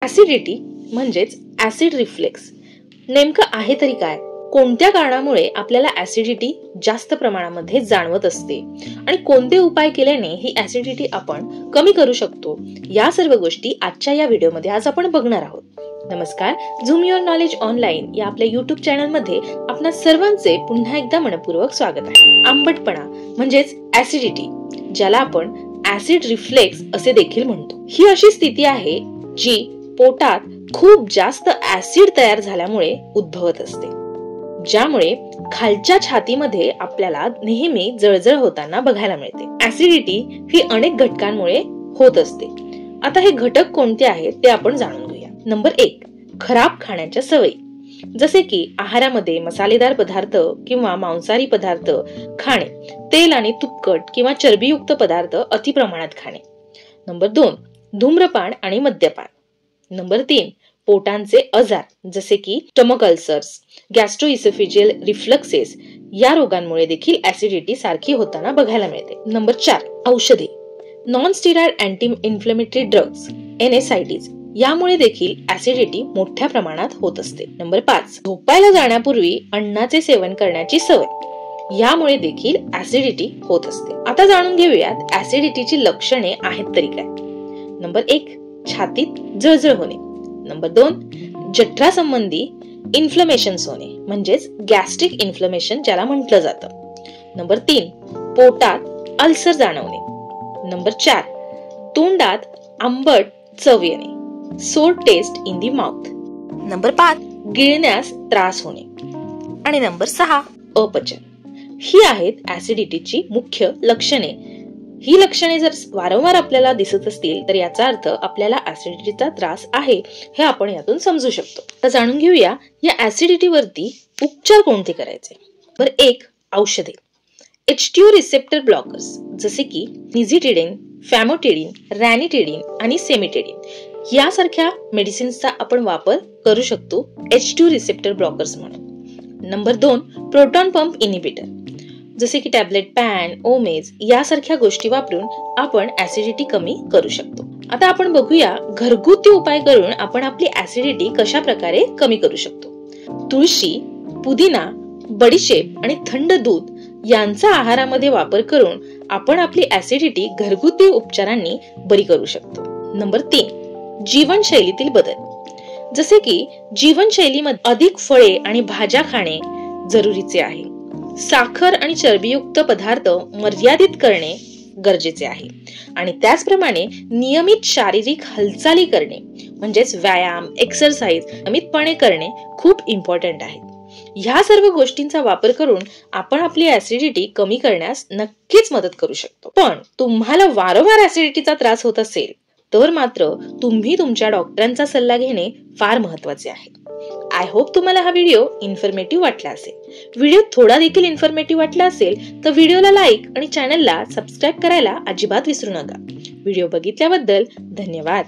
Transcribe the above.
Acidity म्हणजेच acid reflex नेमकं आहे तरी काय? कोणत्या कारणामुळे आपल्याला ऍसिडिटी जास्त प्रमाणामध्ये जाणवत असते आणि कोणते उपाय केल्याने ही ऍसिडिटी आपण कमी करू शकतो, या सर्व गोष्टी आजच्या या व्हिडिओमध्ये आज आपण बघणार आहोत. नमस्कार, झूम युअर नॉलेज ऑनलाईन या आपल्या युट्यूब चॅनल मध्ये आपणा सर्वांचे पुन्हा एकदा मनपूर्वक स्वागत आहे. आंबटपणा म्हणजेच ऍसिडिटी, ज्याला आपण ऍसिड रिफ्लेक्स असे देखील म्हणतो, ही अशी स्थिती आहे जी पोटात खूप जास्त ऍसिड तयार झाल्यामुळे उद्भवत असते, ज्यामुळे खालच्या छातीमध्ये आपल्याला नेहमी जळजळ होताना बघायला मिळते. ऍसिडिटी ही अनेक घटकांमुळे होत असते. आता हे घटक कोणते आहेत ते आपण जाणून घेऊया. नंबर 1, खराब खाण्याच्या सवयी, जसे की आहारामध्ये मसालेदार पदार्थ किंवा मांसाहारी पदार्थ खाणे, तेल आणि तुपकट किंवा चरबीयुक्त पदार्थ अति प्रमाणात खाणे. नंबर 2, धूम्रपान आणि मद्यपान. नंबर 3, पोटांचे आजार जसे की स्टमक अल्सर्स, गॅस्ट्रोइसोफेजियल रिफ्लक्सेस या रोगांमुळे देखील ऍसिडिटी सारखी होताना बघायला मिळते. नंबर 4, औषधे, non steroid anti inflammatory drugs NSAIDs यामुळे देखील ऍसिडिटी मोठ्या प्रमाणात होत असते. नंबर 5, झोपायला जाण्यापूर्वी अन्नाचे सेवन करण्याची सवय, यामुळे देखील ऍसिडिटी होत असते. आता जाणून घेऊयात ऍसिडिटीची लक्षणे आहेत तरी काय. नंबर 1, छातीत जळजळ होणे. नंबर 2, जठरासंबंधी इन्फ्लमेशन्स होणे म्हणजेच गॅस्ट्रिक इन्फ्लमेशन ज्याला म्हटलं जातं. नंबर 3, पोटात अल्सर जाणवणे. नंबर 4, तोंडात आंबट चव येणे, sour taste in the mouth. Number 5, गिळण्यास त्रास होणे. आणि नंबर 6, अपचन. ही आहेत ऍसिडिटीची मुख्य लक्षणे. ही लक्षणे जर वारंवार आपल्याला दिसत असतील तर याचा अर्थ आपल्याला ऍसिडिटीचा त्रास आहे हे आपण यातून समजू शकतो. तर जाणून घेऊया या ऍसिडिटी वरती उपचार कोणते करायचे. नंबर 1, औषधे. H2 रिसेप्टर ब्लॉकर्स जसे की निझिटिडिन, फॅमोटिडिन, रॅनिटिडिन आणि सेमिटिडिन यासारख्या मेडिसिन्सचा आपण वापर करू शकतो H2 रिसेप्टर ब्लॉकर्स म्हणून. नंबर 2, प्रोटॉन पंप इनिबिटर जसे की टॅबलेट पॅन, ओमेज यासारख्या गोष्टी वापरून आपण ऍसिडिटी कमी करू शकतो. आता आपण बघूया घरगुती उपाय करून आपण आपली ऍसिडिटी कशा प्रकारे कमी करू शकतो. तुळशी, पुदिना, बडीशेप आणि थंड दूध यांचा आहारामध्ये वापर करून आपण आपली ऍसिडिटी घरगुती उपचारांनी बरी करू शकतो. नंबर 3, जीवनशैलीतील बदल, जसे की जीवनशैलीमध्ये अधिक फळे आणि भाज्या खाणे जरुरीचे आहे. साखर आणि चरबीयुक्त पदार्थ मर्यादित करणे गरजेचे आहे आणि त्याचप्रमाणे नियमित शारीरिक हालचाली करणे म्हणजेच व्यायाम, एक्सरसाइज नियमितपणे करणे खूप इम्पॉर्टंट आहे. ह्या सर्व गोष्टींचा वापर करून आपण आपली ऍसिडिटी कमी करण्यास नक्कीच मदत करू शकतो. पण तुम्हाला वारंवार ऍसिडिटीचा त्रास होत असेल तर मात्र तुम्ही तुमच्या डॉक्टरांचा सल्ला घेणे फार महत्वाचे आहे. आय होप तुम्हाला हा व्हिडिओ इन्फॉर्मेटिव्ह वाटला असेल. व्हिडिओ थोडा देखील इन्फॉर्मेटिव्ह वाटला असेल तर व्हिडिओला लाईक आणि चॅनलला सबस्क्राईब करायला अजिबात विसरू नका. व्हिडिओ बघितल्याबद्दल धन्यवाद.